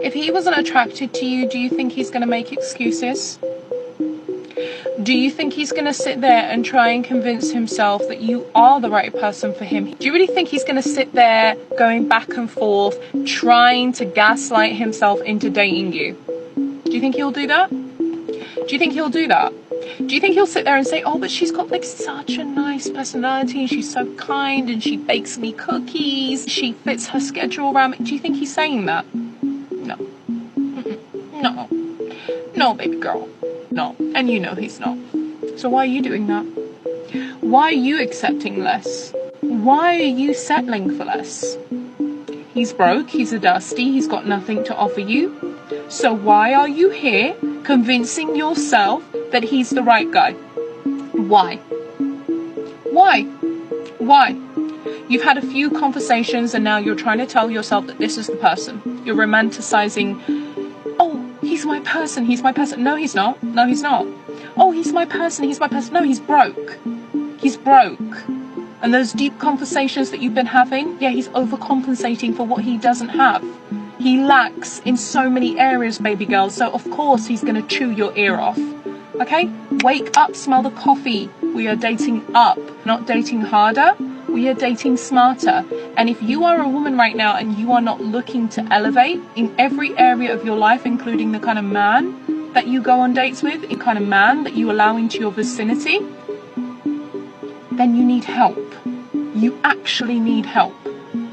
If he wasn't attracted to you, do you think he's going to make excuses? Do you think he's going to sit there and try and convince himself that you are the right person for him? Do you really think he's going to sit there going back and forth, trying to gaslight himself into dating you? Do you think he'll do that? Do you think he'll do that? Do you think he'll sit there and say, oh, but she's got like such a nice personality, she's so kind, and she bakes me cookies, she fits her schedule around me? Do you think he's saying that? No. No. No, baby girl. No. And you know he's not. So why are you doing that? Why are you accepting less? Why are you settling for less? He's broke, he's a dusty, he's got nothing to offer you. So why are you here convincing yourself that he's the right guy? Why? Why? Why? You've had a few conversations and now you're trying to tell yourself that this is the person. You're romanticizing, oh, he's my person, he's my person. No, he's not. No, he's not. Oh, he's my person, he's my person. No, he's broke. He's broke. And those deep conversations that you've been having, yeah, he's overcompensating for what he doesn't have. He lacks in so many areas, baby girl. So of course he's going to chew your ear off. Okay? Wake up, smell the coffee. We are dating up, not dating harder. We are dating smarter. And if you are a woman right now and you are not looking to elevate in every area of your life, including the kind of man that you go on dates with, the kind of man that you allow into your vicinity, then you need help. You actually need help.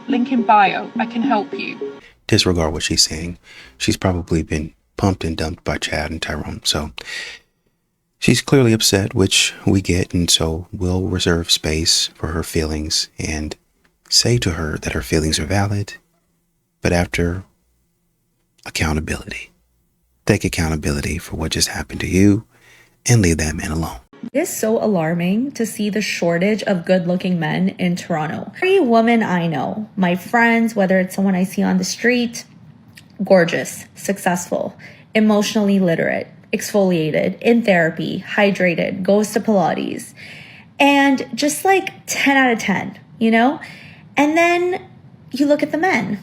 Link in bio. I can help you. Disregard what she's saying. She's probably been pumped and dumped by Chad and Tyrone. So she's clearly upset, which we get. And so we'll reserve space for her feelings and say to her that her feelings are valid, but after accountability. Take accountability for what just happened to you and leave that man alone. It is so alarming to see the shortage of good-looking men in Toronto. Every woman I know, my friends, whether it's someone I see on the street, gorgeous, successful, emotionally literate, exfoliated, in therapy, hydrated, goes to Pilates, and just like 10 out of 10, you know? And then you look at the men.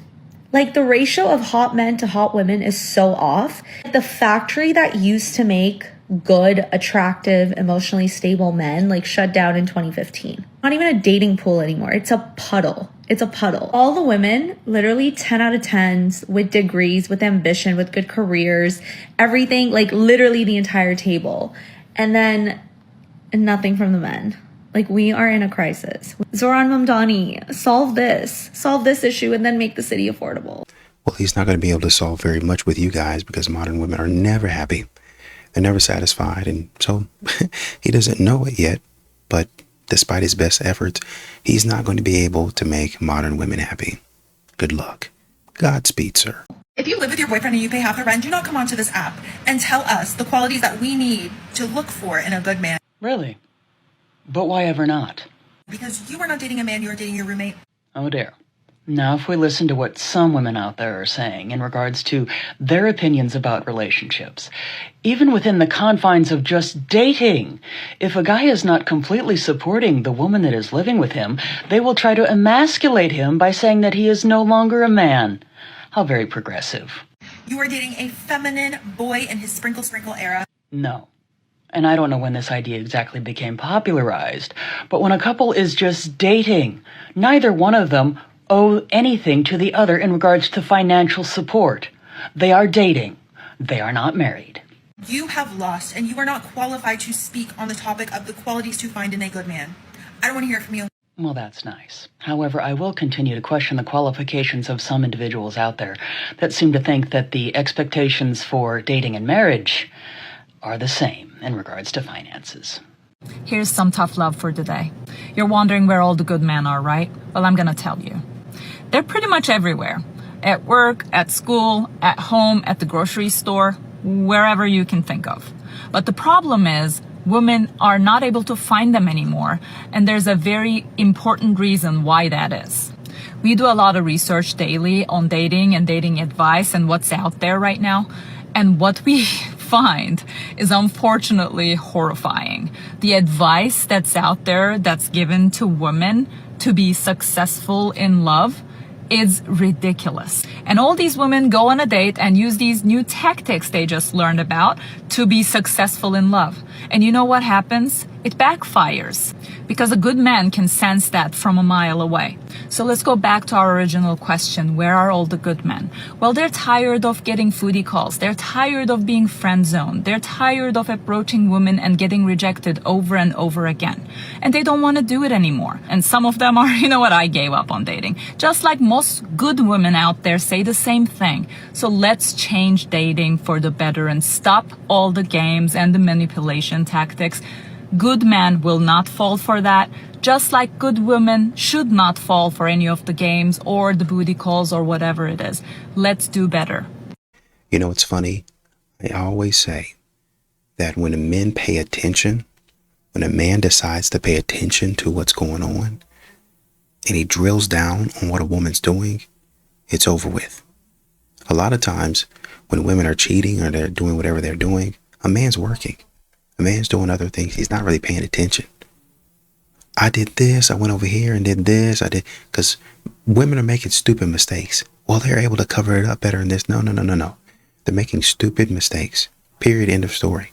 Like the ratio of hot men to hot women is so off. The factory that used to make good, attractive, emotionally stable men like shut down in 2015. Not even a dating pool anymore. It's a puddle. It's a puddle. All the women, literally 10 out of 10s with degrees, with ambition, with good careers, everything, like literally the entire table. And then nothing from the men. Like we are in a crisis. Zoran Mamdani, solve this issue and then make the city affordable. Well, he's not going to be able to solve very much with you guys because modern women are never happy. They're never satisfied, and so he doesn't know it yet, but despite his best efforts, he's not going to be able to make modern women happy. Good luck. Godspeed, sir. If you live with your boyfriend and you pay half the rent, do not come onto this app and tell us the qualities that we need to look for in a good man. Really? But why ever not? Because you are not dating a man, you are dating your roommate. Oh dear. Now, if we listen to what some women out there are saying in regards to their opinions about relationships, even within the confines of just dating, if a guy is not completely supporting the woman that is living with him, they will try to emasculate him by saying that he is no longer a man. How very progressive. You are dating a feminine boy in his sprinkle era. No. And I don't know when this idea exactly became popularized, but when a couple is just dating, neither one of them owe anything to the other in regards to financial support. They are dating. They are not married. You have lost, and you are not qualified to speak on the topic of the qualities to find in a good man. I don't want to hear it from you. Well, that's nice. However, I will continue to question the qualifications of some individuals out there that seem to think that the expectations for dating and marriage are the same in regards to finances. Here's some tough love for today. You're wondering where all the good men are, right? Well, I'm gonna tell you. They're pretty much everywhere. At work, at school, at home, at the grocery store, wherever you can think of. But the problem is, women are not able to find them anymore, and there's a very important reason why that is. We do a lot of research daily on dating and dating advice and what's out there right now, and what we find is unfortunately horrifying. The advice that's out there that's given to women to be successful in love is ridiculous. And all these women go on a date and use these new tactics they just learned about to be successful in love. And you know what happens? It backfires because a good man can sense that from a mile away. So let's go back to our original question. Where are all the good men? Well, they're tired of getting foodie calls. They're tired of being friend zoned. They're tired of approaching women and getting rejected over and over again. And they don't want to do it anymore. And some of them are, you know what, I gave up on dating. Just like most good women out there say the same thing. So let's change dating for the better and stop all the games and the manipulation tactics. Good men will not fall for that, just like good women should not fall for any of the games or the booty calls or whatever it is. Let's do better. You know, it's funny. I always say that when men pay attention, when a man decides to pay attention to what's going on, and he drills down on what a woman's doing, it's over with. A lot of times when women are cheating or they're doing whatever they're doing, a man's working. A man's doing other things. He's not really paying attention. I did this. I went over here and did this. I did, because women are making stupid mistakes. Well, they're able to cover it up better in this. No. They're making stupid mistakes. Period. End of story.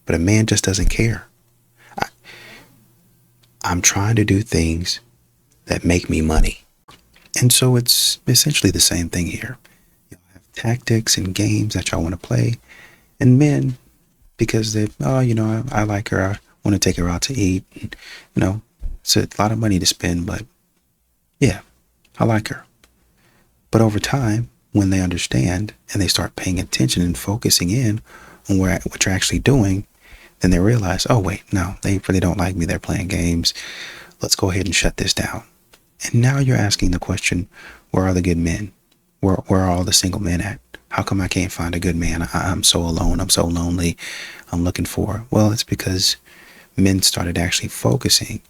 But a man just doesn't care. I'm trying to do things that make me money. And so it's essentially the same thing here. You'll have tactics and games that y'all want to play. And men, because they, I like her, I want to take her out to eat. And, it's a lot of money to spend, but yeah, I like her. But over time, when they understand and they start paying attention and focusing in on what you're actually doing, then they realize, oh wait, no, they really don't like me. They're playing games. Let's go ahead and shut this down. And now you're asking the question, where are the good men? Where are all the single men at? How come I can't find a good man? I'm so alone. I'm so lonely. I'm looking for. Well, it's because men started actually focusing,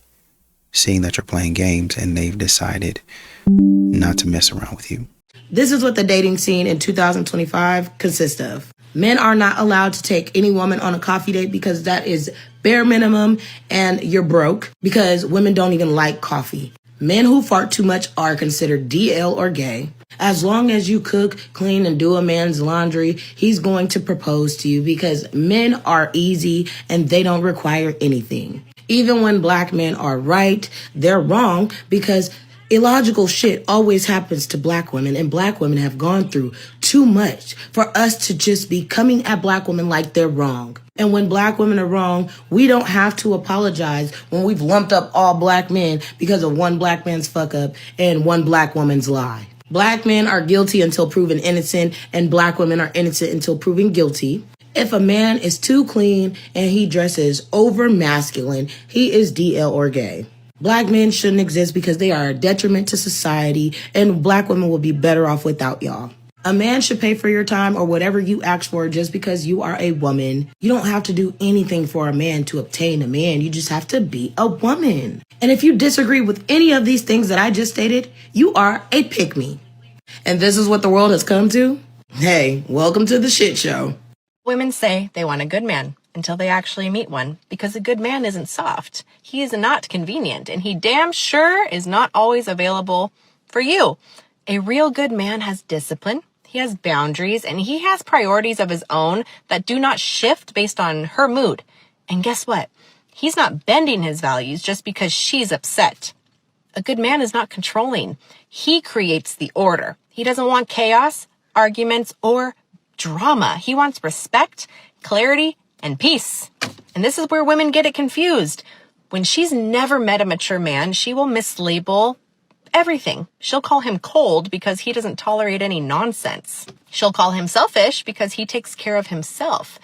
seeing that you're playing games, and they've decided not to mess around with you. This is what the dating scene in 2025 consists of. Men are not allowed to take any woman on a coffee date because that is bare minimum and you're broke, because women don't even like coffee. Men who fart too much are considered DL or gay. As long as you cook, clean, and do a man's laundry, he's going to propose to you, because men are easy and they don't require anything. Even when black men are right, they're wrong, because illogical shit always happens to black women, and black women have gone through too much for us to just be coming at black women like they're wrong. And when black women are wrong, we don't have to apologize when we've lumped up all black men because of one black man's fuck up and one black woman's lie. Black men are guilty until proven innocent, and black women are innocent until proven guilty. If a man is too clean and he dresses over masculine, he is DL or gay. Black men shouldn't exist because they are a detriment to society, and black women will be better off without y'all. A man should pay for your time or whatever you ask for just because you are a woman. You don't have to do anything for a man to obtain a man. You just have to be a woman. And if you disagree with any of these things that I just stated, you are a pick-me. And this is what the world has come to? Hey, welcome to the shit show. Women say they want a good man until they actually meet one, because a good man isn't soft. He is not convenient, and he damn sure is not always available for you. A real good man has discipline, he has boundaries, and he has priorities of his own that do not shift based on her mood. And guess what? He's not bending his values just because she's upset. A good man is not controlling. He creates the order. He doesn't want chaos, arguments, or drama. He wants respect, clarity, and peace. And this is where women get it confused. When she's never met a mature man, she will mislabel everything. She'll call him cold because he doesn't tolerate any nonsense. She'll call him selfish because he takes care of himself.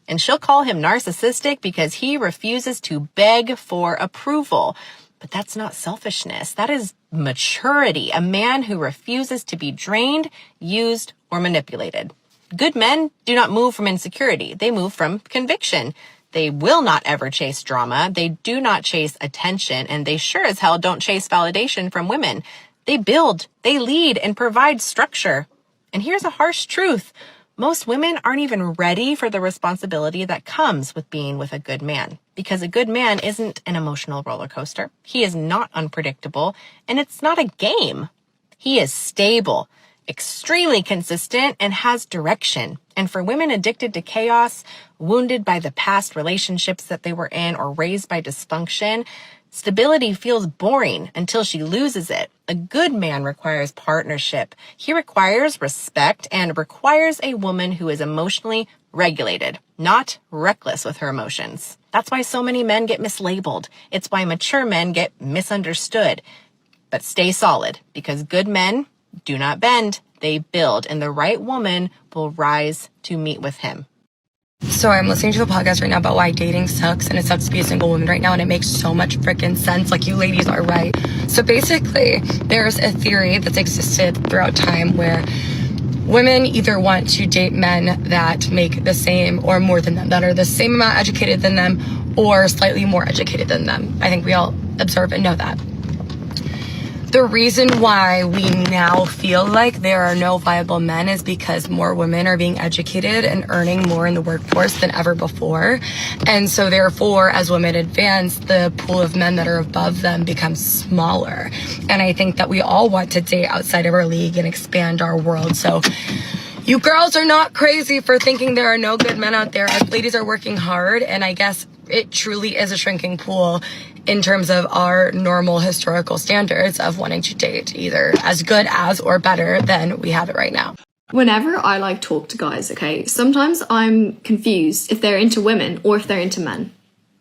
And she'll call him narcissistic because he refuses to beg for approval. But that's not selfishness. That is maturity. A man who refuses to be drained, used, or manipulated. Good men do not move from insecurity. They move from conviction. They will not ever chase drama. They do not chase attention. And they sure as hell don't chase validation from women. They build, they lead, and provide structure. And here's a harsh truth. Most women aren't even ready for the responsibility that comes with being with a good man. Because a good man isn't an emotional roller coaster. He is not unpredictable. And it's not a game. He is stable, extremely consistent, and has direction. And for women addicted to chaos, wounded by the past relationships that they were in, or raised by dysfunction, stability feels boring until she loses it. A good man requires partnership. He requires respect and requires a woman who is emotionally regulated, not reckless with her emotions. That's why so many men get mislabeled. It's why mature men get misunderstood. But stay solid, because good men do not bend, they build, and the right woman will rise to meet with him. So I'm listening to a podcast right now about why dating sucks, and it sucks to be a single woman right now, and it makes so much freaking sense. Like, you ladies are right. So basically, there's a theory that's existed throughout time where women either want to date men that make the same or more than them, that are the same amount educated than them or slightly more educated than them. I think we all observe and know that. The reason why we now feel like there are no viable men is because more women are being educated and earning more in the workforce than ever before. And so therefore, as women advance, the pool of men that are above them becomes smaller. And I think that we all want to date outside of our league and expand our world. So you girls are not crazy for thinking there are no good men out there. Us ladies are working hard, and I guess it truly is a shrinking pool in terms of our normal historical standards of wanting to date either as good as or better than we have it right now. Whenever I talk to guys, okay, sometimes I'm confused if they're into women or if they're into men.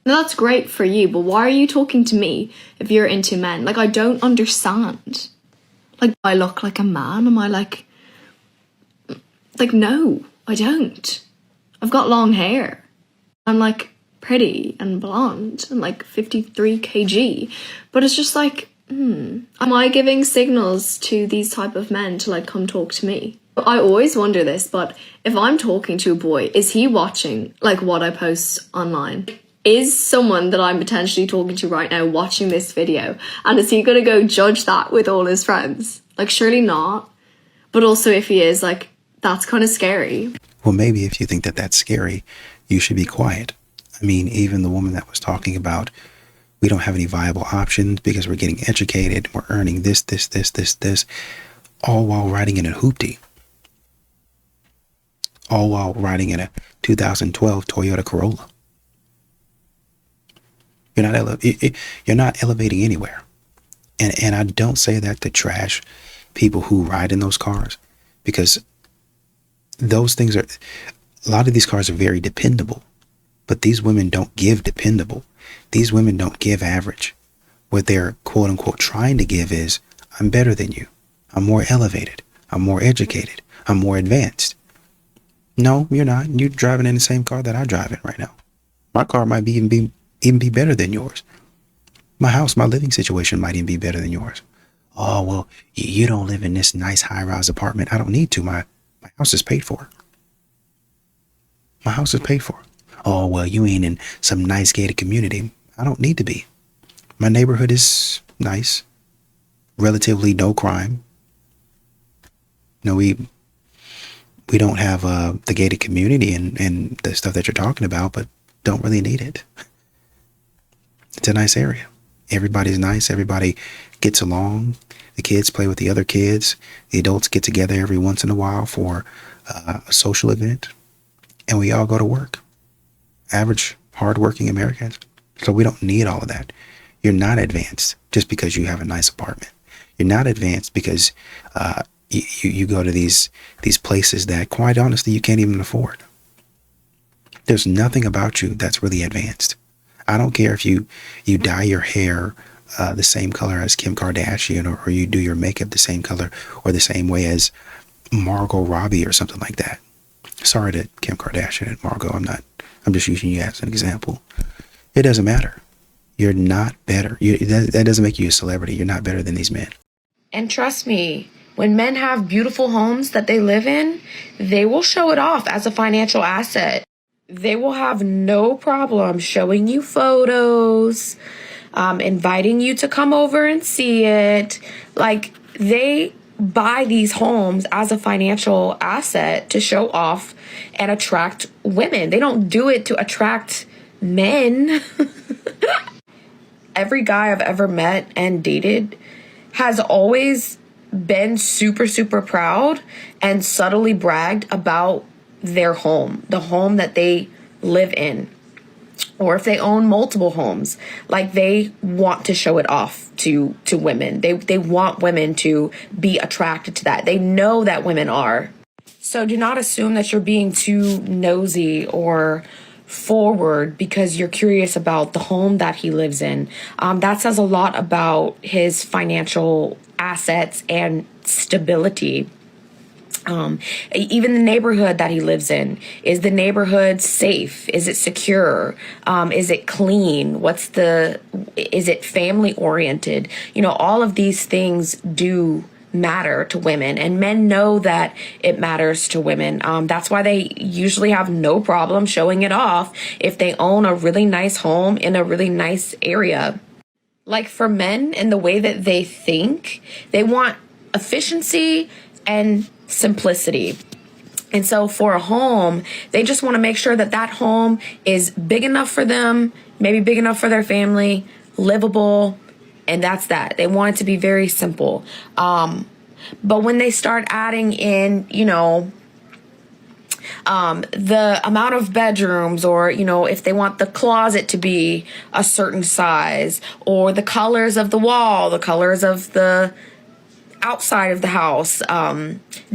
Now that's great for you, but why are you talking to me if you're into men? I don't understand. Do I look like a man? Am I no, I don't. I've got long hair. I'm pretty and blonde and 53 kg, but it's just am I giving signals to these type of men to come talk to me? I always wonder this, but if I'm talking to a boy, is he watching what I post online? Is someone that I'm potentially talking to right now watching this video, and is he gonna go judge that with all his friends? Surely not. But also, if he is, that's kind of scary. Well, maybe if you think that that's scary, you should be quiet. I mean, even the woman that was talking about, we don't have any viable options because we're getting educated, we're earning this, all while riding in a hoopty. All while riding in a 2012 Toyota Corolla. You're not elevating anywhere. And I don't say that to trash people who ride in those cars, because those things a lot of these cars are very dependable. But these women don't give dependable. These women don't give average. What they're quote unquote trying to give is, I'm better than you. I'm more elevated. I'm more educated. I'm more advanced. No, you're not. You're driving in the same car that I drive in right now. My car might even be better than yours. My house, my living situation might even be better than yours. Oh, well, you don't live in this nice high-rise apartment. I don't need to. My house is paid for. My house is paid for. Oh, well, you ain't in some nice gated community. I don't need to be. My neighborhood is nice. Relatively no crime. No, we don't have the gated community and the stuff that you're talking about, but don't really need it. It's a nice area. Everybody's nice. Everybody gets along. The kids play with the other kids. The adults get together every once in a while for a social event. And we all go to work. Average, hardworking Americans. So we don't need all of that. You're not advanced just because you have a nice apartment. You're not advanced because you go to these places that, quite honestly, you can't even afford. There's nothing about you that's really advanced. I don't care if you dye your hair the same color as Kim Kardashian, or you do your makeup the same color or the same way as Margot Robbie or something like that. Sorry to Kim Kardashian and Margot. I'm just using you as an example. It doesn't matter. You're not better. That doesn't make you a celebrity. You're not better than these men. And trust me, when men have beautiful homes that they live in, they will show it off as a financial asset. They will have no problem showing you photos, inviting you to come over and see it. They buy these homes as a financial asset to show off and attract women. They don't do it to attract men. Every guy I've ever met and dated has always been super, super proud and subtly bragged about their home, the home that they live in. Or if they own multiple homes, like they want to show it off to women. They want women to be attracted to that. They know that women are. So do not assume that you're being too nosy or forward because you're curious about the home that he lives in. That says a lot about his financial assets and stability. Even the neighborhood that he lives in. Is the neighborhood safe? Is it secure? Is it clean? Is it family oriented? You know, all of these things do matter to women, and men know that it matters to women. That's why they usually have no problem showing it off if they own a really nice home in a really nice area. Like for men and the way that they think, they want efficiency and simplicity. And so for a home, they just want to make sure that that home is big enough for them, maybe big enough for their family, livable, and that's that. They want it to be very simple. But when they start adding in, you know, the amount of bedrooms, or, you know, if they want the closet to be a certain size, or the colors of the wall, the colors of the outside of the house,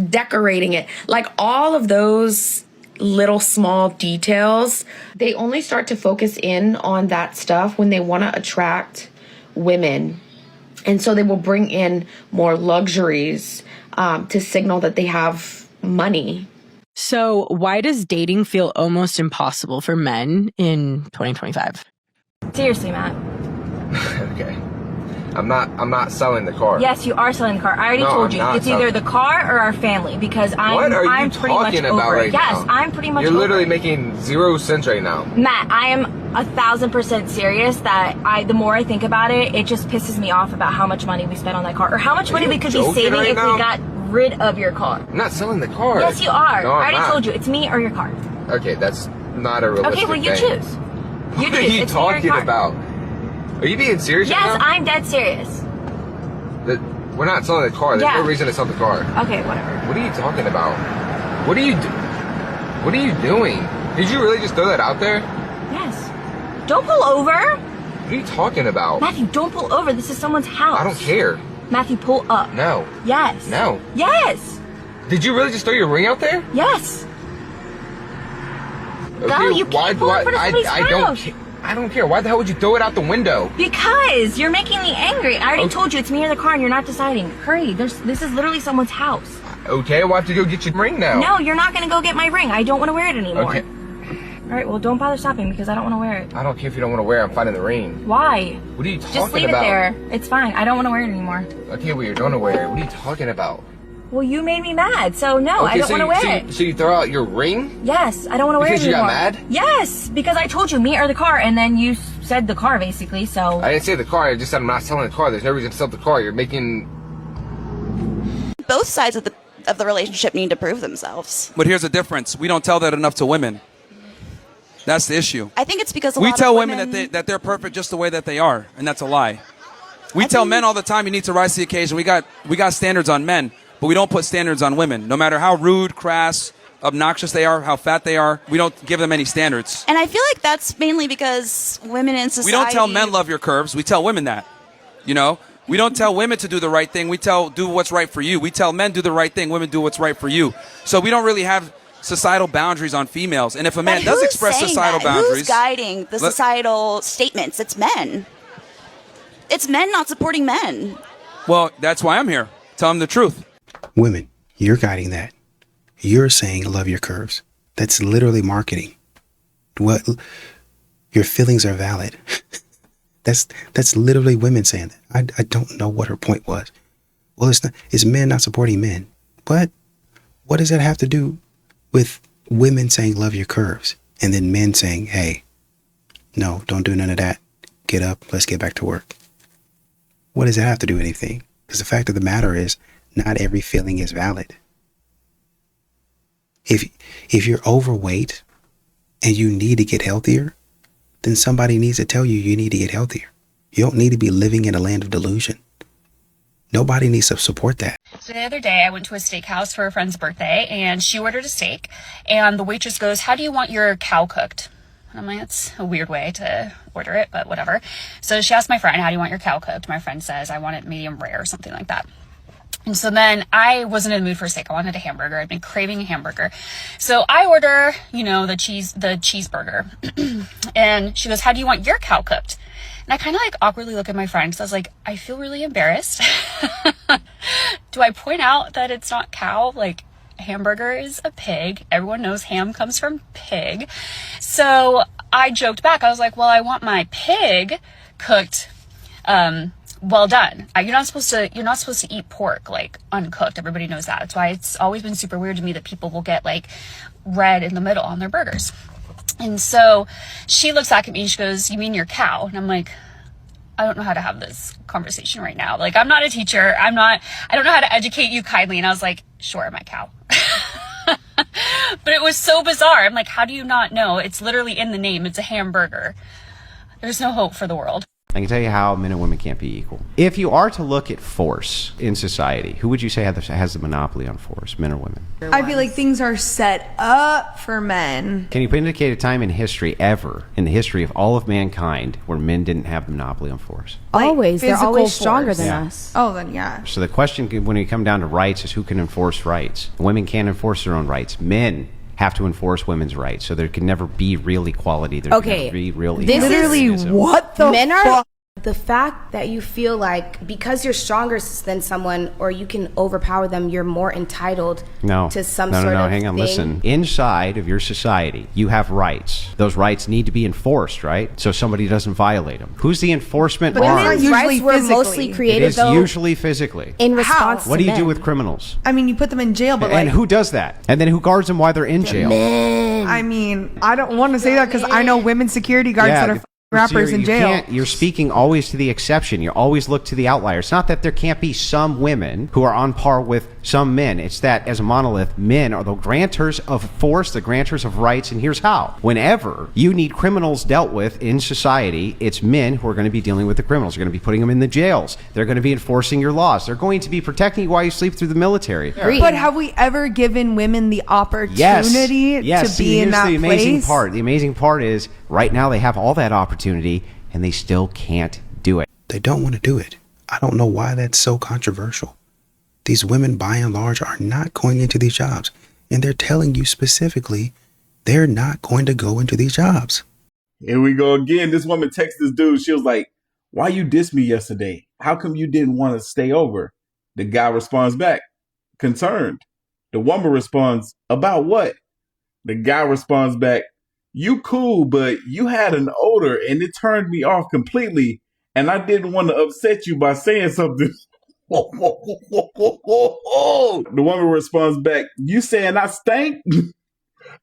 decorating it, like all of those little small details, they only start to focus in on that stuff when they want to attract women. And so they will bring in more luxuries to signal that they have money. So why does dating feel almost impossible for men in 2025? Seriously, Matt. Okay. I'm not selling the car. Yes, you are selling the car. I already told you. It's either the car or our family, because I'm pretty much over it. Yes, I'm pretty much over it. You're literally making 0 cents right now. Matt, I am 1,000% serious that the more I think about it, it just pisses me off about how much money we spent on that car, or how much money we could be saving if we got rid of your car. I'm not selling the car. Yes, you are. No, I already told you. It's me or your car. Okay, that's not a realistic thing. Okay, well, you choose. You What are choose. you It's talking about? Are you being serious right Yes, now? I'm dead serious. We're not selling the car. There's Yeah. no reason to sell the car. Okay, whatever. What are you talking about? What are you doing? Did you really just throw that out there? Yes. Don't pull over. What are you talking about? Matthew, don't pull over. This is someone's house. I don't care. Matthew, pull up. No. Yes. No. Yes. Did you really just throw your ring out there? Yes. Okay, No, you can't pull in front of somebody's house. I don't care. Why the hell would you throw it out the window? Because you're making me angry. I already told you it's me or the car and you're not deciding. Hurry. This is literally someone's house. Okay, we'll have to go get your ring now. No, you're not going to go get my ring. I don't want to wear it anymore. Okay. All right, well, don't bother stopping because I don't want to wear it. I don't care if you don't want to wear it. I'm finding the ring. Why? What are you talking about? Just leave it there. It's fine. I don't want to wear it anymore. Okay, well, you're going to wear it. What are you talking about? Well, you made me mad, so no, Okay, I don't want to wear it. So you throw out your ring? Yes, I don't want to wear it Because you anymore. got mad? Yes, because I told you me or the car, and then you said the car basically. So I didn't say the car. I just said I'm not selling the car. There's no reason to sell the car. You're making. Both sides of the relationship need to prove themselves. But here's the difference. We don't tell that enough to women. That's the issue. I think it's because We tell women that they're perfect just the way that they are, and that's a lie. We tell men all the time you need to rise to the occasion. We got standards on men, but we don't put standards on women. No matter how rude, crass, obnoxious they are, how fat they are, we don't give them any standards. And I feel like that's mainly because women in society. We don't tell men love your curves. We tell women that. You know? We don't tell women to do the right thing. We tell do what's right for you. We tell men do the right thing. Women do what's right for you. So we don't really have societal boundaries on females. And if a man does express societal boundaries, who's guiding the societal statements? It's men. It's men not supporting men. well, that's why I'm here. Tell them the truth. Women, you're guiding that. You're saying love your curves. That's literally marketing. What? Your feelings are valid. That's literally women saying that. I don't know what her point was. Well, it's men not supporting men. What does that have to do with women saying love your curves and then men saying, hey, no, don't do none of that. Get up. Let's get back to work. What does that have to do with anything? Because the fact of the matter is not every feeling is valid. If you're overweight and you need to get healthier, then somebody needs to tell you you need to get healthier. You don't need to be living in a land of delusion. Nobody needs to support that. So the other day I went to a steakhouse for a friend's birthday and she ordered a steak and the waitress goes, "How do you want your cow cooked?" And I'm like, that's a weird way to order it, but whatever. So she asked my friend, "How do you want your cow cooked?" My friend says, "I want it medium rare," or something like that. And so then I wasn't in the mood for a steak. I wanted a hamburger. I'd been craving a hamburger. So I order, the cheeseburger. And she goes, "How do you want your cow cooked?" And I kind of like awkwardly look at my friend because I was like, I feel really embarrassed. Do I point out that it's not cow? Like, hamburger is a pig. Everyone knows ham comes from pig. So I joked back. I was like, well, I want my pig cooked, well done. You're not supposed to eat pork like uncooked. Everybody knows that. That's why it's always been super weird to me that people will get like red in the middle on their burgers. And so she looks back at me and she goes, "You mean your cow?" And I'm like, I don't know how to have this conversation right now. Like, I'm not a teacher. I don't know how to educate you kindly. And I was like, sure, my cow. But it was so bizarre. I'm like, how do you not know? It's literally in the name. It's a hamburger. There's no hope for the world. I can tell you how men and women can't be equal. If you are to look at force in society, who would you say has the monopoly on force, men or women? I feel like things are set up for men. Can you indicate a time in history, ever, in the history of all of mankind, where men didn't have the monopoly on force? Like always. They're always stronger force. than Yeah. us. Oh, then yeah. So the question, when you come down to rights, is who can enforce rights? Women can't enforce their own rights. Men have to enforce women's rights. So there can never be real equality. There can never be real Literally, what the men fuck? are. The fact that you feel like because you're stronger than someone or you can overpower them, you're more entitled to some sort of hang on, thing. listen. Inside of your society, you have rights. Those rights need to be enforced, right? So somebody doesn't violate them. Who's the enforcement arm? Women's rights were mostly It created, is though, usually physically. in response What to do you do men. with criminals? I mean, you put them in jail, but And like, who does that? And then who guards them while they're in jail? I mean, I don't want to say that because I know women security guards that are rappers in jail. You're speaking always to the exception. You always look to the outlier. It's not that there can't be some women who are on par with some men. It's that as a monolith, men are the grantors of force, the grantors of rights, and here's how. Whenever you need criminals dealt with in society, it's men who are going to be dealing with the criminals. They're going to be putting them in the jails. They're going to be enforcing your laws. They're going to be protecting you while you sleep through the military. But have we ever given women the opportunity Yes. to be in that the amazing place? part. The amazing part is right now they have all that opportunity and they still can't do it. They don't want to do it. I don't know why that's so controversial. These women, by and large, are not going into these jobs. And they're telling you specifically they're not going to go into these jobs. Here we go again. This woman texted this dude. She was like, "Why you dissed me yesterday? How come you didn't want to stay over?" The guy responds back, concerned. The woman responds, "About what?" The guy responds back, "You cool, but you had an odor and it turned me off completely. And I didn't want to upset you by saying something." The woman responds back, "You saying I stank?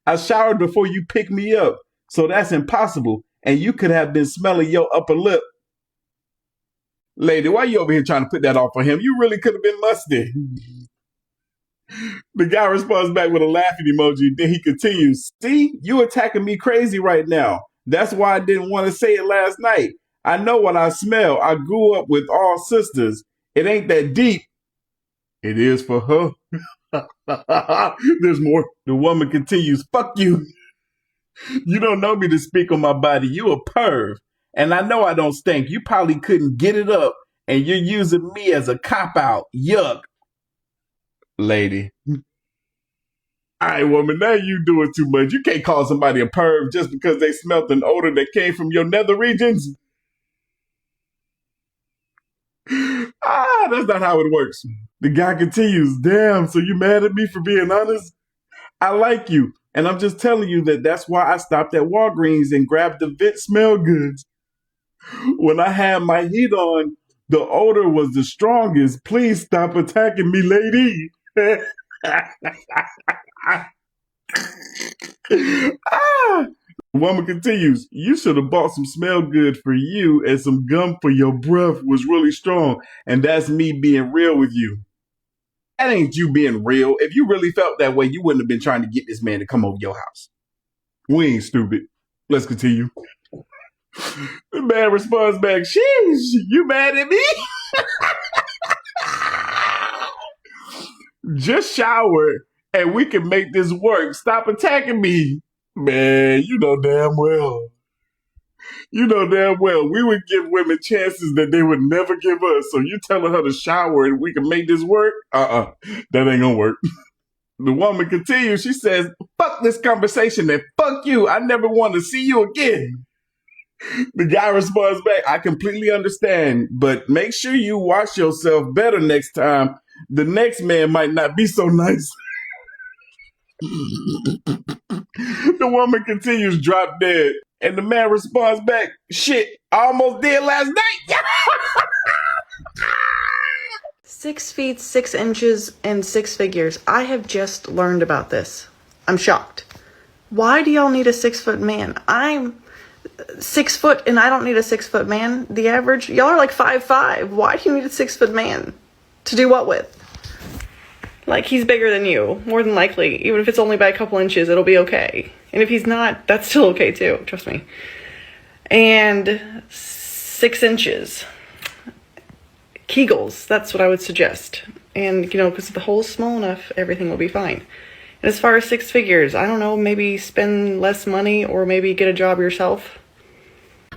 I showered before you picked me up, so that's impossible. And you could have been smelling your upper lip." Lady, why you over here trying to put that off on him? You really could have been musty. The guy responds back with a laughing emoji. Then he continues, "See, you attacking me crazy right now. That's why I didn't want to say it last night. I know what I smell. I grew up with all sisters. It ain't that deep." It is for her. There's more. The woman continues, "Fuck you. You don't know me to speak on my body. You a perv. And I know I don't stink. You probably couldn't get it up. And you're using me as a cop-out. Yuck." Lady. All right, woman, now you doing too much. You can't call somebody a perv just because they smelled an odor that came from your nether regions. That's not how it works. The guy continues, "Damn, so you mad at me for being honest? I like you. And I'm just telling you that's why I stopped at Walgreens and grabbed the Vit Smell Goods. When I had my heat on, the odor was the strongest. Please stop attacking me, lady." Woman continues, "You should have bought some smell good for you and some gum for your breath was really strong. And that's me being real with you." That ain't you being real. If you really felt that way, you wouldn't have been trying to get this man to come over your house. We ain't stupid. Let's continue. The man responds back, "Sheesh, you mad at me?" Just shower and we can make this work. Stop attacking me. Man, you know damn well. You know damn well we would give women chances that they would never give us. So you telling her to shower and we can make this work? That ain't gonna work. The woman continues. She says, fuck this conversation and fuck you. I never want to see you again. The guy responds back, I completely understand, but make sure you watch yourself better next time. The next man might not be so nice. The woman continues, drop dead. And the man responds back, shit, I almost did last night. 6 feet, 6 inches, and 6 figures. I have just learned about this. I'm shocked. Why do y'all need a 6-foot man? I'm 6 foot and I don't need a 6-foot man. The average, y'all are like 5'5". Why do you need a 6-foot man? To do what with? Like, he's bigger than you, more than likely. Even if it's only by a couple inches, it'll be okay. And if he's not, that's still okay too, trust me. And 6 inches. Kegels, that's what I would suggest. And, you know, because if the hole's small enough, everything will be fine. And as far as 6 figures, I don't know, maybe spend less money or maybe get a job yourself.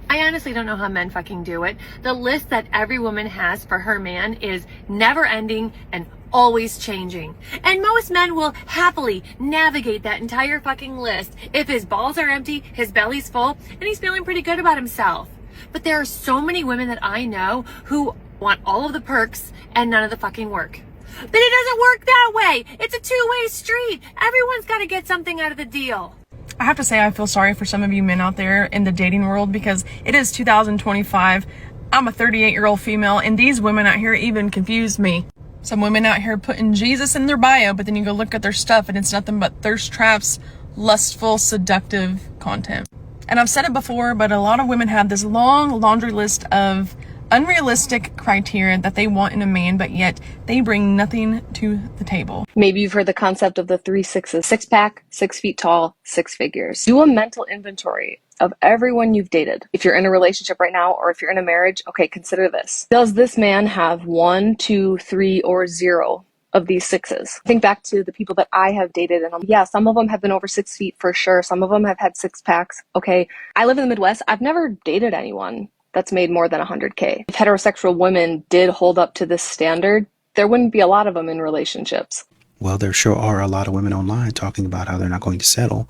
I honestly don't know how men fucking do it. The list that every woman has for her man is never ending and always changing. And most men will happily navigate that entire fucking list if his balls are empty, his belly's full, and he's feeling pretty good about himself. But there are so many women that I know who want all of the perks and none of the fucking work. But it doesn't work that way. It's a two-way street. Everyone's got to get something out of the deal. I have to say I feel sorry for some of you men out there in the dating world because it is 2025. I'm a 38-year-old female and these women out here even confuse me. Some women out here putting Jesus in their bio, but then you go look at their stuff and it's nothing but thirst traps, lustful, seductive content. And I've said it before, but a lot of women have this long laundry list of unrealistic criteria that they want in a man, but yet they bring nothing to the table. Maybe you've heard the concept of the 3 6s. 6-pack, 6 feet tall, 6 figures. Do a mental inventory of everyone you've dated. If you're in a relationship right now, or if you're in a marriage, okay, consider this. Does this man have 1, 2, 3, or 0 of these 6s? Think back to the people that I have dated, and yeah, some of them have been over 6 feet for sure. Some of them have had 6-packs. Okay, I live in the Midwest. I've never dated anyone that's made more than 100K. If heterosexual women did hold up to this standard, there wouldn't be a lot of them in relationships. Well, there sure are a lot of women online talking about how they're not going to settle.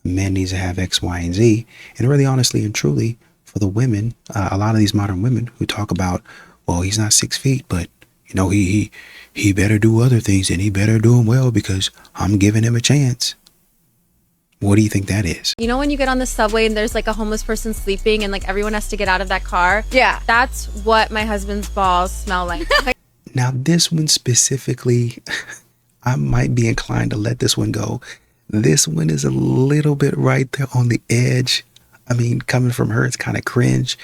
Men need to have X, Y, and Z. And really, honestly and truly, for the women, a lot of these modern women who talk about, well, he's not 6 feet, but, you know, he better do other things and he better do them well because I'm giving him a chance. What do you think that is? You know when you get on the subway and there's like a homeless person sleeping and like everyone has to get out of that car? Yeah. That's what my husband's balls smell like. Now, this one specifically, I might be inclined to let this one go. This one is a little bit right there on the edge. I mean, coming from her, it's kind of cringe.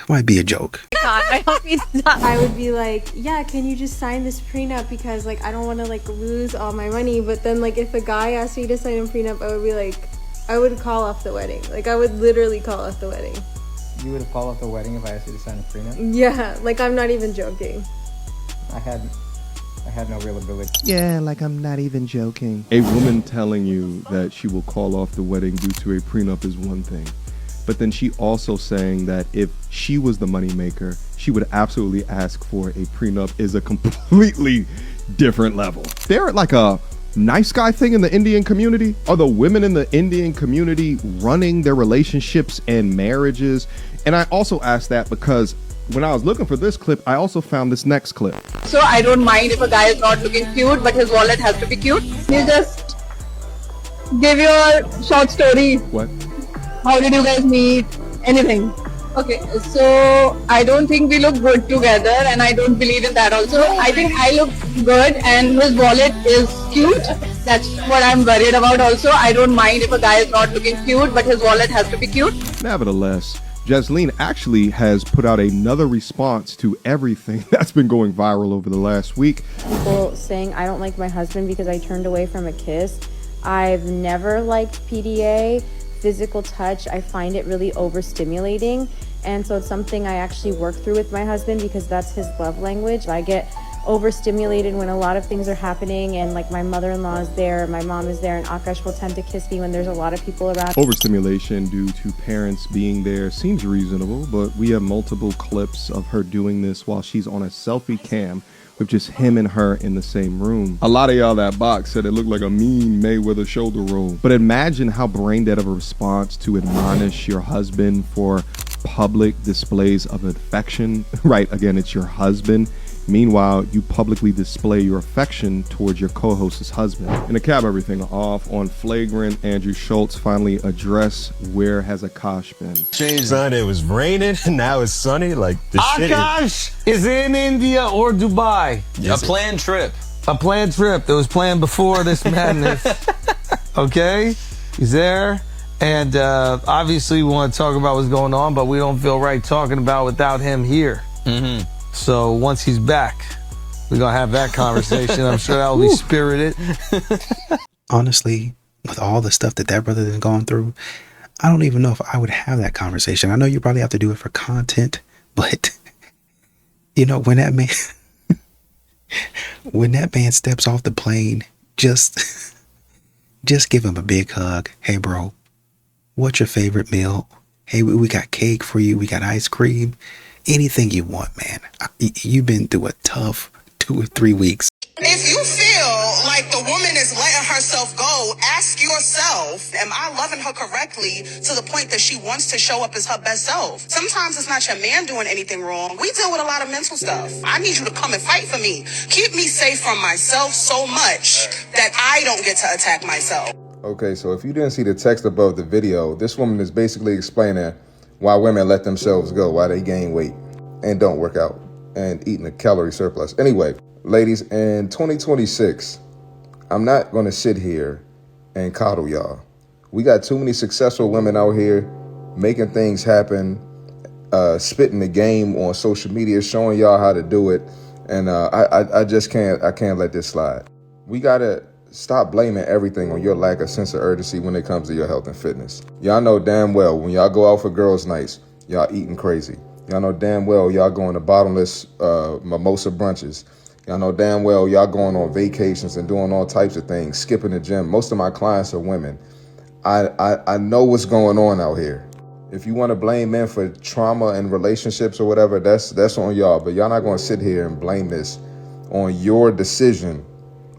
Might be a joke. God, I hope he's not. I would be like, yeah, can you just sign this prenup because like I don't want to like lose all my money. But then like if a guy asked me to sign a prenup, I would be like, I would call off the wedding. Like I would literally call off the wedding. You would have called off the wedding if I asked you to sign a prenup? Yeah, like I'm not even joking. I had no real ability. Yeah, like I'm not even joking. A woman telling you that she will call off the wedding due to a prenup is one thing. But then she also saying that if she was the moneymaker, she would absolutely ask for a prenup is a completely different level. They're like a nice guy thing in the Indian community. Are the women in the Indian community running their relationships and marriages? And I also asked that because when I was looking for this clip, I also found this next clip. So I don't mind if a guy is not looking cute, but his wallet has to be cute. You just give your short story. What? How did you guys meet? Anything. Okay, so I don't think we look good together and I don't believe in that also. I think I look good and his wallet is cute. That's what I'm worried about also. I don't mind if a guy is not looking cute, but his wallet has to be cute. Nevertheless, Jasleen actually has put out another response to everything that's been going viral over the last week. People saying I don't like my husband because I turned away from a kiss. I've never liked PDA. physical touch, I find it really overstimulating. And so it's something I actually work through with my husband because that's his love language. I get overstimulated when a lot of things are happening, and like my mother-in-law is there, my mom is there, and Akash will tend to kiss me when there's a lot of people around. Overstimulation due to parents being there seems reasonable, but we have multiple clips of her doing this while she's on a selfie cam with just him and her in the same room. A lot of y'all that box said it looked like a mean Mayweather shoulder roll. But imagine how brain dead of a response to admonish your husband for public displays of affection. Right, again, it's your husband. Meanwhile, you publicly display your affection towards your co-host's husband. And to cap everything off, on Flagrant, Andrew Schultz finally addressed where has Akash been. Son, it was raining, now it's sunny. Like the Akash is in India or Dubai. Yes, a planned trip. A planned trip that was planned before this madness. Okay? He's there. And obviously we want to talk about what's going on, but we don't feel right talking about without him here. Mm-hmm. So once he's back, we're going to have that conversation. I'm sure that'll be spirited. Honestly, with all the stuff that brother has gone through, I don't even know if I would have that conversation. I know you probably have to do it for content, but you know, when that man steps off the plane, just give him a big hug. Hey, bro, what's your favorite meal? Hey, we got cake for you. We got ice cream. Anything you want, man. You've been through a tough 2 or 3 weeks. If you feel like the woman is letting herself go, ask yourself, am I loving her correctly to the point that she wants to show up as her best self? Sometimes it's not your man doing anything wrong. We deal with a lot of mental stuff. I need you to come and fight for me. Keep me safe from myself so much that I don't get to attack myself. Okay, so if you didn't see the text above the video, this woman is basically explaining why women let themselves go, why they gain weight and don't work out and eating a calorie surplus. Anyway, ladies, in 2026, I'm not going to sit here and coddle y'all. We got too many successful women out here making things happen, spitting the game on social media, showing y'all how to do it. And I just can't let this slide. We got to stop blaming everything on your lack of sense of urgency when it comes to your health and fitness. Y'all know damn well when y'all go out for girls' nights, y'all eating crazy. Y'all know damn well y'all going to bottomless mimosa brunches. Y'all know damn well y'all going on vacations and doing all types of things, skipping the gym. Most of my clients are women. I know what's going on out here. If you want to blame men for trauma and relationships or whatever, that's on y'all. But y'all not going to sit here and blame this on your decision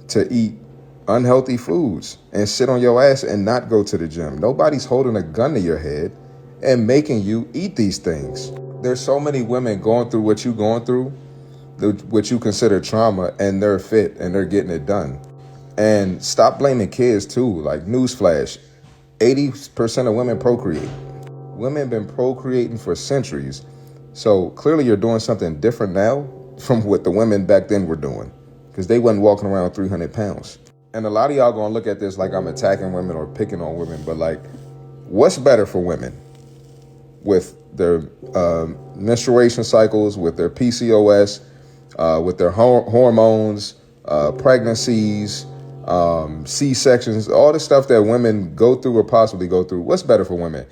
to eat unhealthy foods and sit on your ass and not go to the gym. Nobody's holding a gun to your head and making you eat these things. There's so many women going through what you're going through, what you consider trauma, and they're fit and they're getting it done. And stop blaming kids too. Like, newsflash, 80% of women procreate. Women have been procreating for centuries. So clearly you're doing something different now from what the women back then were doing, because they wasn't walking around 300 pounds. And a lot of y'all gonna look at this like I'm attacking women or picking on women, but like, what's better for women with their menstruation cycles, with their PCOS, with their hormones, pregnancies, C-sections, all the stuff that women go through or possibly go through? What's better for women?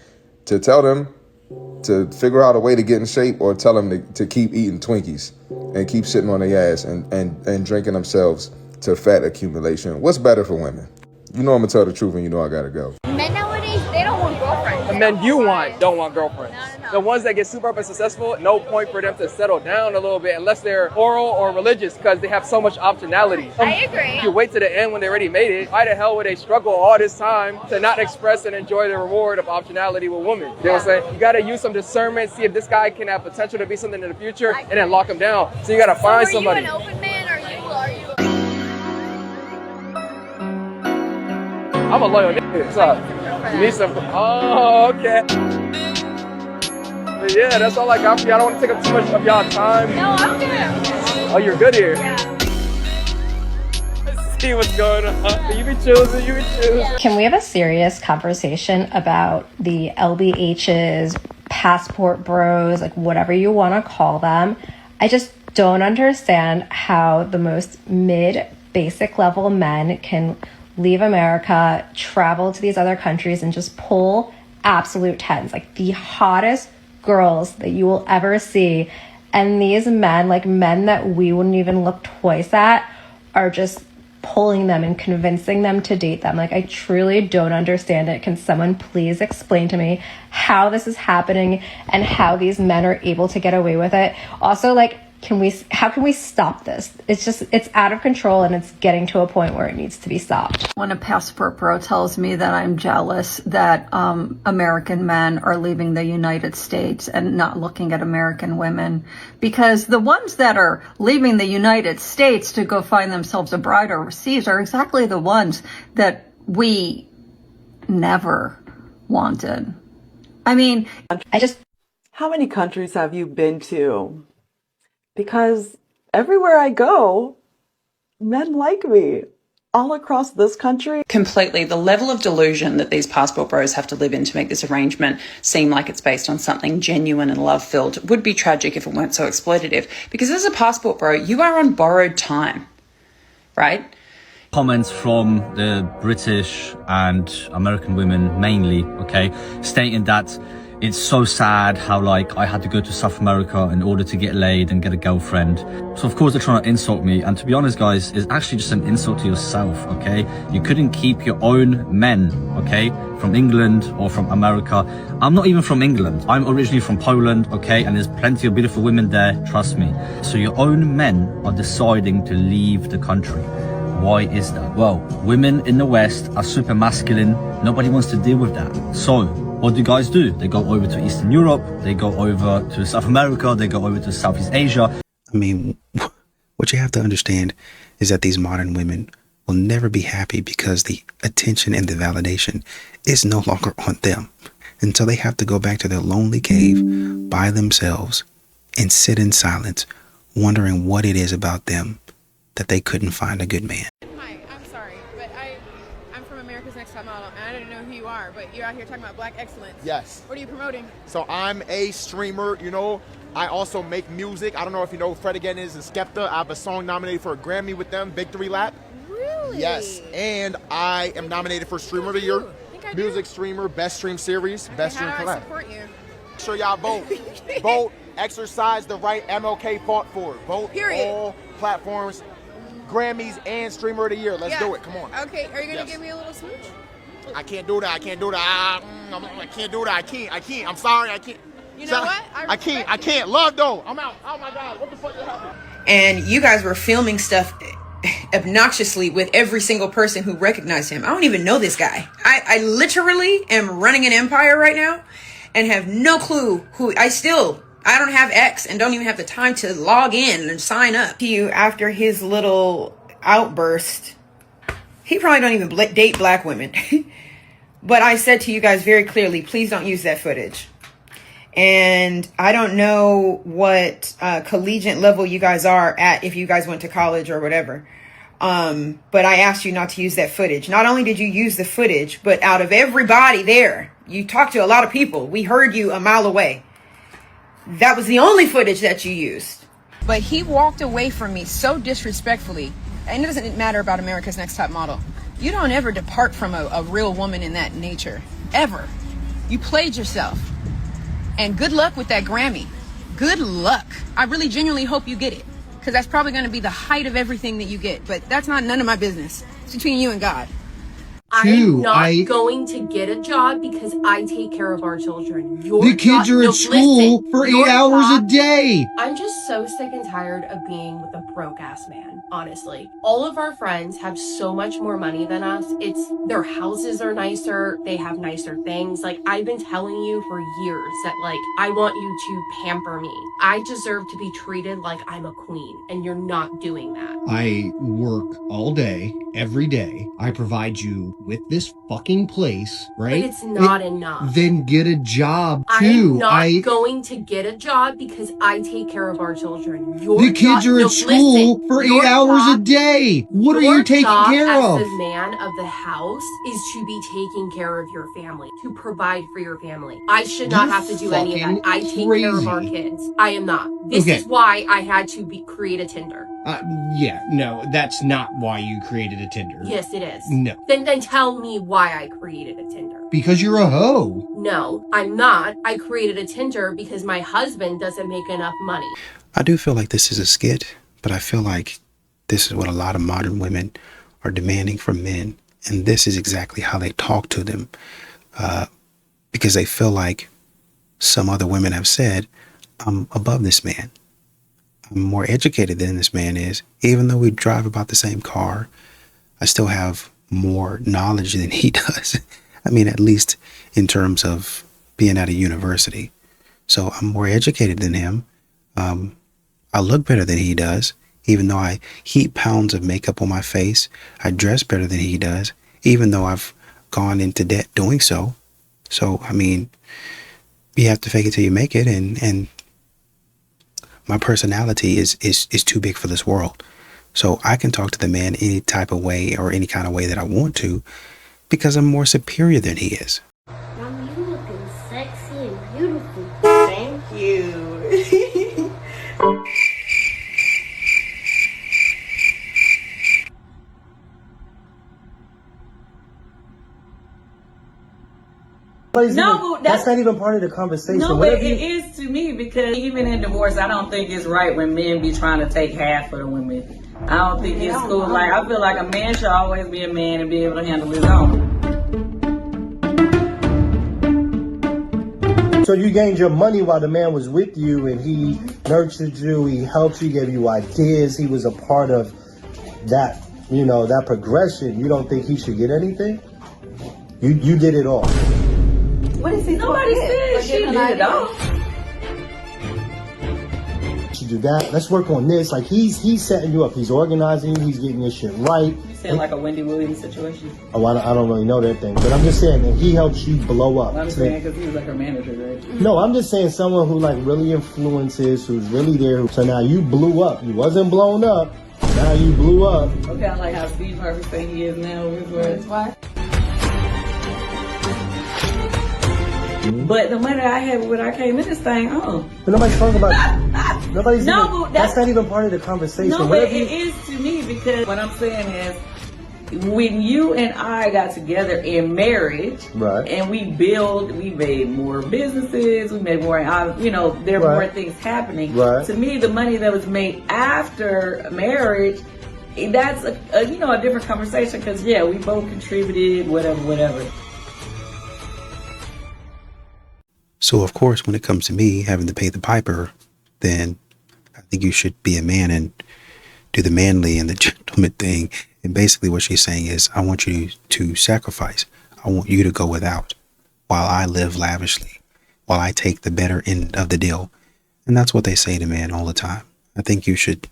To tell them to figure out a way to get in shape, or tell them to keep eating Twinkies and keep sitting on their ass and drinking themselves to fat accumulation? What's better for women? You know I'm gonna tell the truth, and you know I gotta go. Men nowadays, they don't want girlfriends. The men you want don't want girlfriends. No. The ones that get super up and successful, no point for them to settle down a little bit unless they're oral or religious, because they have so much optionality. I agree. If you wait to the end when they already made it, why the hell would they struggle all this time to not express and enjoy the reward of optionality with women? You know what I'm saying? You gotta use some discernment, see if this guy can have potential to be something in the future, and then lock him down. So you gotta find somebody. Are you an open man, or are you? I'm a loyal nigga. What's up? You need some? Oh, okay. But yeah, that's all I got for you. I don't want to take up too much of y'all time. No, I'm good. Oh, you're good here? Yeah. Let's see what's going on. You be choosing, you be choosing. Can we have a serious conversation about the LBHs, passport bros, like whatever you want to call them? I just don't understand how the most basic level men can leave America, travel to these other countries, and just pull absolute tens, like the hottest girls that you will ever see. And these men, like men that we wouldn't even look twice at, are just pulling them and convincing them to date them. Like, I truly don't understand it. Can someone please explain to me how this is happening and how these men are able to get away with it? Also, like, how can we stop this? It's out of control, and it's getting to a point where it needs to be stopped. When a passport bro tells me that I'm jealous that American men are leaving the United States and not looking at American women, because the ones that are leaving the United States to go find themselves a bride overseas are exactly the ones that we never wanted. I mean, How many countries have you been to? Because everywhere I go, men like me. All across this country. Completely. The level of delusion that these passport bros have to live in to make this arrangement seem like it's based on something genuine and love-filled would be tragic if it weren't so exploitative. Because as a passport bro, you are on borrowed time, right? Comments from the British and American women mainly, okay, stating that it's so sad how, like, I had to go to South America in order to get laid and get a girlfriend. So of course they're trying to insult me, and to be honest guys, it's actually just an insult to yourself, okay? You couldn't keep your own men, okay, from England or from America. I'm not even from England. I'm originally from Poland, okay, and there's plenty of beautiful women there, trust me. So your own men are deciding to leave the country. Why is that? Well, women in the West are super masculine. Nobody wants to deal with that. So what do guys do? They go over to Eastern Europe, they go over to South America, they go over to Southeast Asia. I mean, what you have to understand is that these modern women will never be happy because the attention and the validation is no longer on them. And so they have to go back to their lonely cave by themselves and sit in silence, wondering what it is about them that they couldn't find a good man. Hi, I'm sorry, but I'm from America's Next Top Model, and I didn't know who you are, but you're out here talking about black excellence. Yes. What are you promoting? So I'm a streamer, you know. I also make music. I don't know if you know who Fred Again is and Skepta. I have a song nominated for a Grammy with them, Victory Lap. Really? Yes. And I am nominated for Streamer of the Year. Music Streamer, Best Stream Series, Best Stream How do I Collab. support you? Make sure y'all vote. Vote. Exercise the right MLK fought for. Vote. Period. All platforms. Grammys and Streamer of the Year. Let's do it. Come on. Okay, are you gonna Yes. give me a little smooch? I can't do that. I can't do that. I can't do that. I can't. I'm sorry. I can't. You know what? I can't. Love though. I'm out. Oh my God. What the fuck is happening? And you guys were filming stuff obnoxiously with every single person who recognized him. I don't even know this guy. I literally am running an empire right now and have no clue who I don't have X and don't even have the time to log in and sign up. To you after his little outburst, he probably don't even date black women. But I said to you guys very clearly, please don't use that footage. And I don't know what collegiate level you guys are at, if you guys went to college or whatever. But I asked you not to use that footage. Not only did you use the footage, but out of everybody there, you talked to a lot of people. We heard you a mile away. That was the only footage that you used. But he walked away from me so disrespectfully. And it doesn't matter about America's Next Top Model. You don't ever depart from a real woman in that nature. Ever. You played yourself. And good luck with that Grammy. Good luck. I really genuinely hope you get it. Because that's probably going to be the height of everything that you get. But that's not none of my business. It's between you and God. I'm not going to get a job because I take care of our children. The kids are at school for 8 hours a day. I'm just so sick and tired of being with a broke ass man, honestly. All of our friends have so much more money than us. Their houses are nicer. They have nicer things. Like, I've been telling you for years that, like, I want you to pamper me. I deserve to be treated like I'm a queen, and you're not doing that. I work all day, every day. I provide you with this fucking place, right? But it's not enough. Then get a job I'm too. not going to get a job because I take care of our children. The kids are at school for 8 hours a day. What are you taking care of? As the man of the house is to be taking care of your family, to provide for your family. I should not have to do any of that. I take care of our kids. I am not. This is why I had to create a Tinder. Yeah, no, that's not why you created a Tinder. Yes, it is. No. Then tell me why I created a Tinder. Because you're a hoe. No, I'm not. I created a Tinder because my husband doesn't make enough money. I do feel like this is a skit, but I feel like this is what a lot of modern women are demanding from men. And this is exactly how they talk to them. Because they feel like some other women have said, I'm above this man. I'm more educated than this man is. Even though we drive about the same car, I still have more knowledge than he does. I mean, at least in terms of being at a university. So I'm more educated than him. I look better than he does, even though I heap pounds of makeup on my face. I dress better than he does, even though I've gone into debt doing so. So, I mean, you have to fake it till you make it. And my personality is too big for this world. So I can talk to the man any type of way or any kind of way that I want to because I'm more superior than he is. Mom, you looking sexy and beautiful. Thank you. No, but that's not even part of the conversation. No, but it is to me because even in divorce, I don't think it's right when men be trying to take half of the women. I don't think it's cool. Like, I feel like a man should always be a man and be able to handle his own. So you gained your money while the man was with you, and he nurtured you, he helped you, gave you ideas. He was a part of that, you know, that progression. You don't think he should get anything? You did it all. What is he? Nobody said she did it all. To do that, let's work on this. Like he's setting you up. He's organizing you. He's getting your shit right. You saying like a Wendy Williams situation? Oh, I don't really know that thing, but I'm just saying that he helps you blow up. Well, I'm saying because he was like her manager, right? No, I'm just saying someone who like really influences, who's really there. So now you blew up. You wasn't blown up. Now you blew up. Okay, I like how Steve Harvey say he is now with his wife. But the money I had when I came in this thing, But nobody's talking about. Nobody's. No, even, that's not even part of the conversation. No, but it is to me because what I'm saying is, when you and I got together in marriage, right, and we made more businesses, we made more, there were more things happening. Right. To me, the money that was made after marriage, that's a different conversation because we both contributed, whatever. So, of course, when it comes to me having to pay the piper, then I think you should be a man and do the manly and the gentleman thing. And basically what she's saying is, I want you to sacrifice. I want you to go without while I live lavishly, while I take the better end of the deal. And that's what they say to men all the time. I think you should,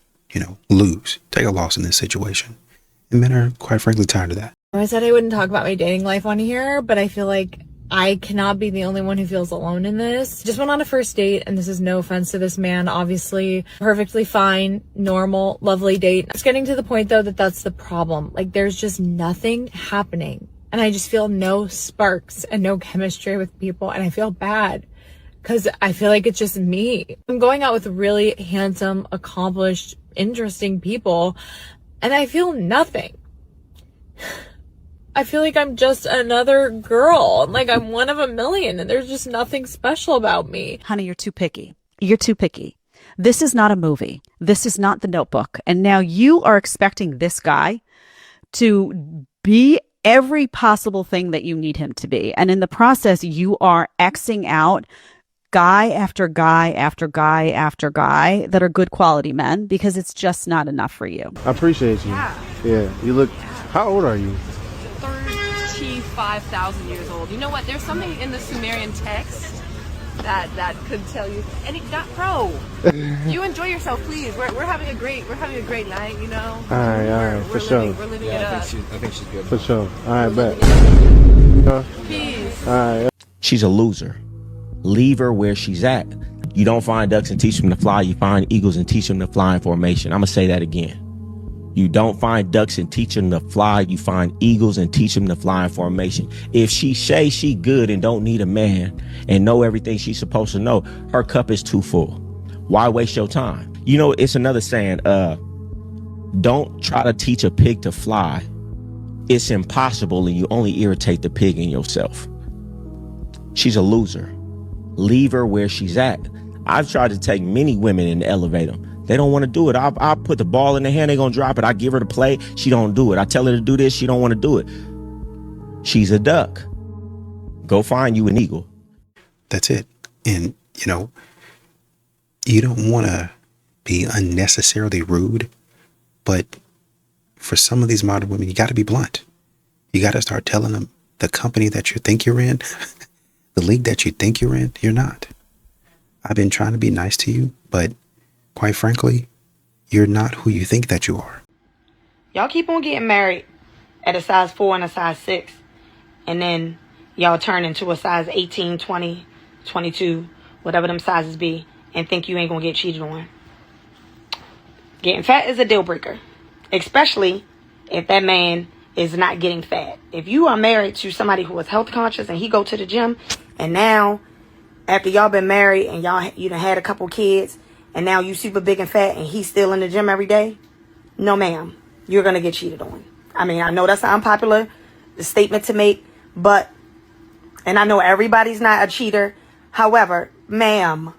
lose, take a loss in this situation. And men are, quite frankly, tired of that. I said I wouldn't talk about my dating life on here, but I feel like I cannot be the only one who feels alone in this. Just went on a first date, and this is no offense to this man, obviously. Perfectly fine, normal, lovely date. It's getting to the point, though, that that's the problem. Like, there's just nothing happening. And I just feel no sparks and no chemistry with people, and I feel bad because I feel like it's just me. I'm going out with really handsome, accomplished, interesting people, and I feel nothing. I feel like I'm just another girl. Like I'm one of a million and there's just nothing special about me. Honey, you're too picky. You're too picky. This is not a movie. This is not The Notebook. And now you are expecting this guy to be every possible thing that you need him to be. And in the process, you are Xing out guy after guy after guy after guy that are good quality men because it's just not enough for you. I appreciate you. Yeah. You look, how old are you? 35,000 years old. You know what? There's something in the Sumerian text that could tell you. And you enjoy yourself, please. We're having a great night. All right, for sure. We're living it up. I think she's good. For sure. All right, bet. Peace. All right. She's a loser. Leave her where she's at. You don't find ducks and teach them to fly. You find eagles and teach them to fly in formation. I'm gonna say that again. You don't find ducks and teach them to fly. You find eagles and teach them to fly in formation. If she say she good and don't need a man and know everything she's supposed to know, her cup is too full. Why waste your time? It's another saying, Don't try to teach a pig to fly. It's impossible, and you only irritate the pig in yourself. She's a loser. Leave her where she's at. I've tried to take many women and elevate them. They don't want to do it. I'll put the ball in their hand. They're going to drop it. I give her the play. She don't do it. I tell her to do this. She don't want to do it. She's a duck. Go find you an eagle. That's it. And, you know, you don't want to be unnecessarily rude, but for some of these modern women, you got to be blunt. You got to start telling them the company that you think you're in, the league that you think you're in, you're not. I've been trying to be nice to you, but quite frankly, you're not who you think that you are. Y'all keep on getting married at a size 4 and a size 6, and then y'all turn into a size 18, 20, 22, whatever them sizes be, and think you ain't gonna get cheated on. Getting fat is a deal breaker, especially if that man is not getting fat. If you are married to somebody who is health conscious and he go to the gym, and now after y'all been married and you done had a couple kids, and now you super big and fat and he's still in the gym every day, no ma'am, you're gonna get cheated on. I mean, I know that's an unpopular statement to make, but, and I know everybody's not a cheater. However, ma'am,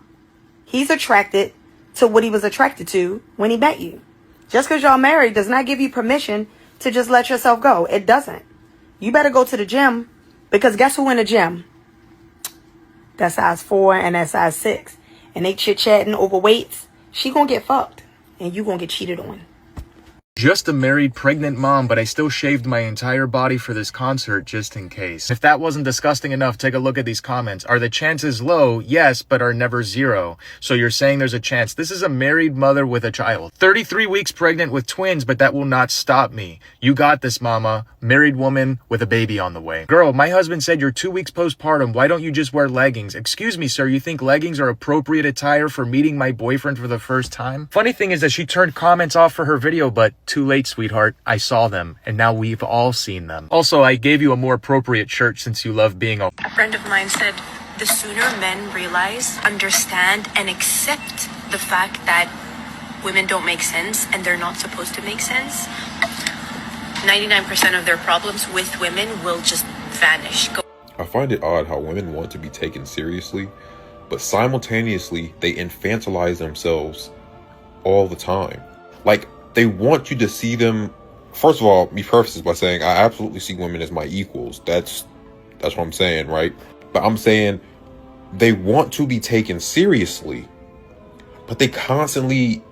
he's attracted to what he was attracted to when he met you. Just because y'all married does not give you permission to just let yourself go. It doesn't. You better go to the gym, because guess who in the gym? That size 4 and that size 6. And they chit-chatting over weights. She gonna get fucked. And you gonna get cheated on. Just a married pregnant mom, but I still shaved my entire body for this concert just in case. If that wasn't disgusting enough, take a look at these comments. Are the chances low? Yes, but are never zero. So you're saying there's a chance. This is a married mother with a child. 33 weeks pregnant with twins, but that will not stop me. You got this, mama. Married woman with a baby on the way. Girl, my husband said you're 2 weeks postpartum. Why don't you just wear leggings? Excuse me, sir, you think leggings are appropriate attire for meeting my boyfriend for the first time? Funny thing is that she turned comments off for her video, but too late, sweetheart. I saw them, and now we've all seen them. Also, I gave you a more appropriate shirt since you love being a friend of mine said, the sooner men realize, understand, and accept the fact that women don't make sense and they're not supposed to make sense, 99% of their problems with women will just vanish. I find it odd how women want to be taken seriously, but simultaneously they infantilize themselves all the time. Like, they want you to see them. First of all, me preface this by saying I absolutely see women as my equals. That's what I'm saying, right? But I'm saying they want to be taken seriously, but they constantly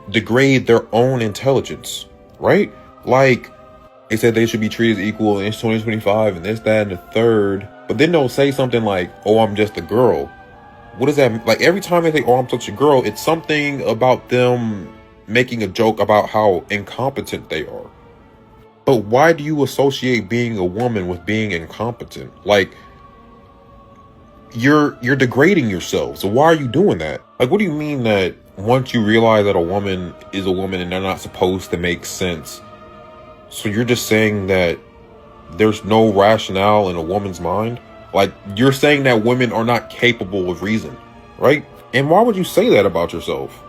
degrade their own intelligence, right? Like, they said they should be treated equal and it's 2025 and this, that, and the third. But then they'll say something like, oh, I'm just a girl. What does that mean? Like, every time they say, oh, I'm such a girl, it's something about them making a joke about how incompetent they are. But why do you associate being a woman with being incompetent? Like, you're degrading yourself. So why are you doing that? Like, what do you mean that once you realize that a woman is a woman and they're not supposed to make sense, so you're just saying that there's no rationale in a woman's mind? Like, you're saying that women are not capable of reason, right? And why would you say that about yourself?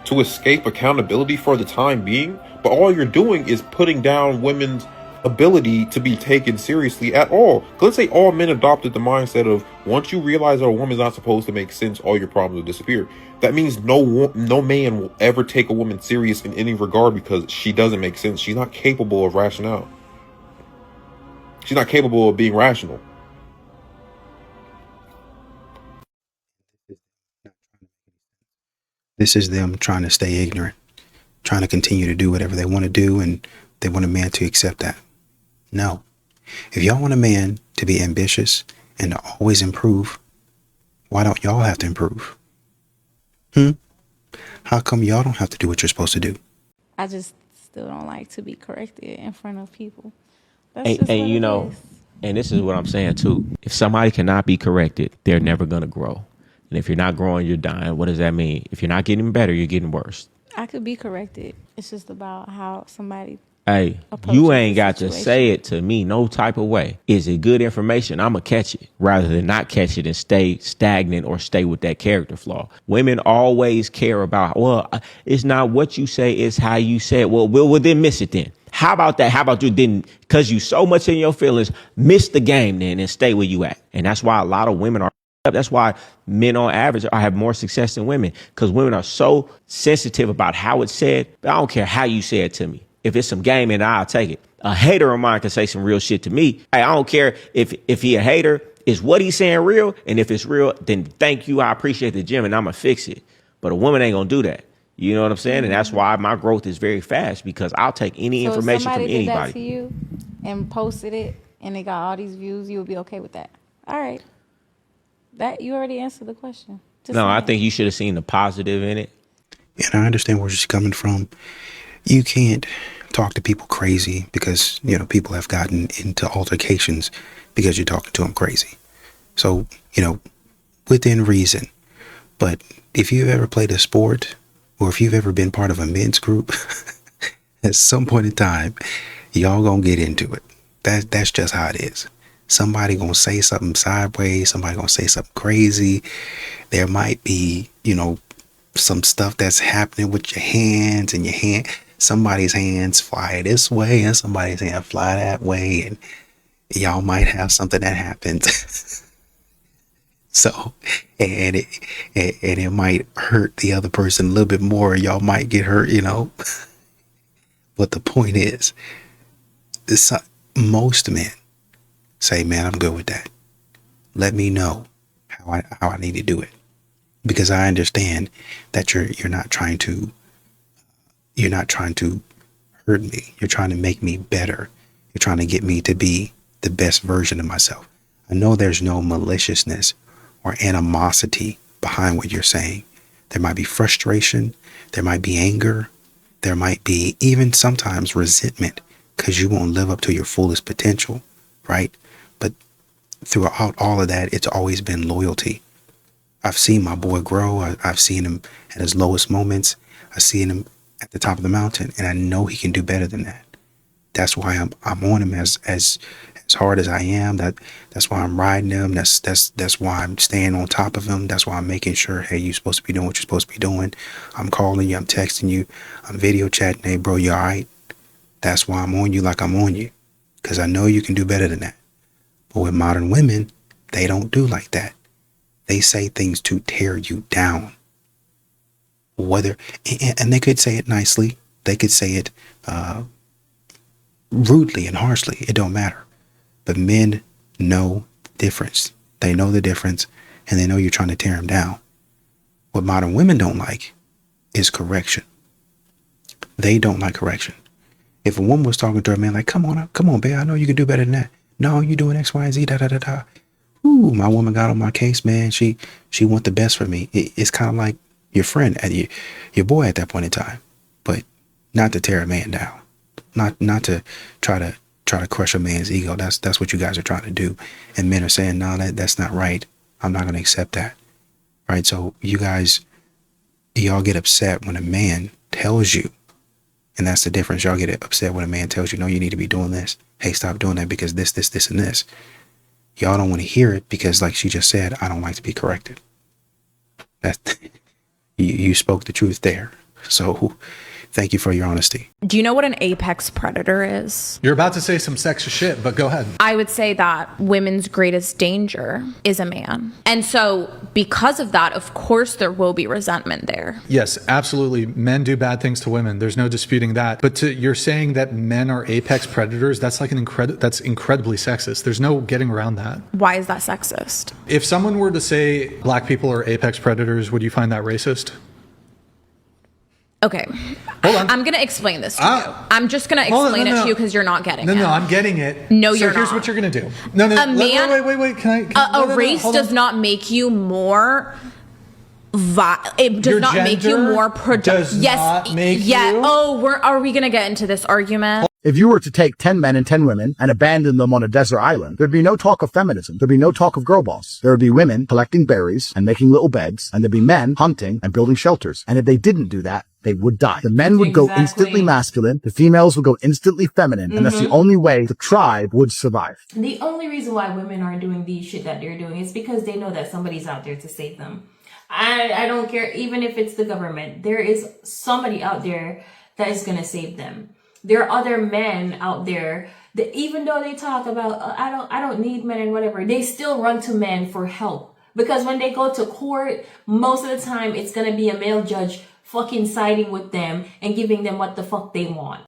To escape accountability for the time being? But all you're doing is putting down women's ability to be taken seriously at all. Let's say all men adopted the mindset of, once you realize that a woman's not supposed to make sense, all your problems will disappear. That means no man will ever take a woman serious in any regard because she doesn't make sense. She's not capable of rationale. She's not capable of being rational. This is them trying to stay ignorant, trying to continue to do whatever they want to do, and they want a man to accept that. No. If y'all want a man to be ambitious and to always improve, why don't y'all have to improve? How come y'all don't have to do what you're supposed to do? I just still don't like to be corrected in front of people. And you know, and this is what I'm saying too. If somebody cannot be corrected, they're never going to grow. And if you're not growing, you're dying. What does that mean? If you're not getting better, you're getting worse. I could be corrected. It's just about how somebody Hey, you ain't got to say it to me no type of way. Is it good information? I'm going to catch it rather than not catch it and stay stagnant or stay with that character flaw. Women always care about, well, it's not what you say, it's how you say it. Well, then miss it then. How about that? How about you didn't, because you so much in your feelings, miss the game then and stay where you at. And that's why a lot of women are. That's why men on average have more success than women, because women are so sensitive about how it's said. But I don't care how you say it to me. If it's some game in it, I'll take it. A hater of mine can say some real shit to me. Hey, I don't care if he a hater. Is what he's saying real? And if it's real, then thank you. I appreciate the gym and I'm going to fix it. But a woman ain't going to do that. You know what I'm saying? And that's why my growth is very fast, because I'll take any information from anybody. If somebody did that to you and posted it and it got all these views, you would be okay with that? All right. That you already answered the question. No, I think you should have seen the positive in it. And I understand where she's coming from. You can't talk to people crazy because, you know, people have gotten into altercations because you're talking to them crazy. So, you know, within reason. But if you've ever played a sport, or if you've ever been part of a men's group, at some point in time, y'all gonna get into it. That's just how it is. Somebody gonna say something sideways. Somebody gonna say something crazy. There might be, you know, some stuff that's happening with your hands, and your hand. Somebody's hands fly this way and somebody's hand fly that way, and y'all might have something that happens. So, and it might hurt the other person a little bit more. Y'all might get hurt, you know. But the point is, most men say, "Man, I'm good with that. Let me know how I need to do it," because I understand that you're not trying to. You're not trying to hurt me. You're trying to make me better. You're trying to get me to be the best version of myself. I know there's no maliciousness or animosity behind what you're saying. There might be frustration. There might be anger. There might be even sometimes resentment because you won't live up to your fullest potential, right? But throughout all of that, it's always been loyalty. I've seen my boy grow. I've seen him at his lowest moments. I've seen him at the top of the mountain, and I know he can do better than that. That's why I'm on him as hard as I am. That's why I'm riding him. That's why I'm staying on top of him. That's why I'm making sure, hey, you're supposed to be doing what you're supposed to be doing. I'm calling you, I'm texting you, I'm video chatting, hey bro, you all right? That's why I'm on you like I'm on you, because I know you can do better than that. But with modern women, they don't do like that. They say things to tear you down. And they could say it nicely. They could say it rudely and harshly. It don't matter. But men know the difference. They know the difference, and they know you're trying to tear them down. What modern women don't like is correction. They don't like correction. If a woman was talking to her man like, come on, babe, I know you can do better than that. No, you doing X, Y, and Z, da, da, da, da. Ooh, my woman got on my case, man. She want the best for me. It's kind of like your friend, your boy at that point in time, but not to tear a man down, not to try to crush a man's ego. That's what you guys are trying to do. And men are saying, no, that's not right. I'm not going to accept that. Right. So y'all get upset when a man tells you, and that's the difference. Y'all get upset when a man tells you, no, you need to be doing this. Hey, stop doing that because this, and this. Y'all don't want to hear it because, like she just said, I don't like to be corrected. You spoke the truth there. So thank you for your honesty. Do you know what an apex predator is? You're about to say some sexist shit, but go ahead. I would say that women's greatest danger is a man. And so because of that, of course, there will be resentment there. Yes, absolutely. Men do bad things to women. There's no disputing that. But you're saying that men are apex predators. That's like that's incredibly sexist. There's no getting around that. Why is that sexist? If someone were to say black people are apex predators, would you find that racist? Okay. Hold on. I'm going to explain this to you. I'm just going to explain it to you because you're not getting it. No, I'm getting it. No, you're not. So here's what you're going to do. No. Wait. Can I? A race does not make you more... It does not make you more productive. Yes. Not make you? Oh, are we going to get into this argument? If you were to take 10 men and 10 women and abandon them on a desert island, there'd be no talk of feminism. There'd be no talk of girl boss. There would be women collecting berries and making little beds, and there'd be men hunting and building shelters. And if they didn't do that, they would die. The men would go instantly masculine, the females would go instantly feminine, and that's the only way the tribe would survive. The only reason why women are doing the shit that they're doing is because they know that somebody's out there to save them. I don't care, even if it's the government, there is somebody out there that is going to save them. There are other men out there that, even though they talk about, I don't need men and whatever, they still run to men for help. Because when they go to court, most of the time it's going to be a male judge fucking siding with them and giving them what the fuck they want.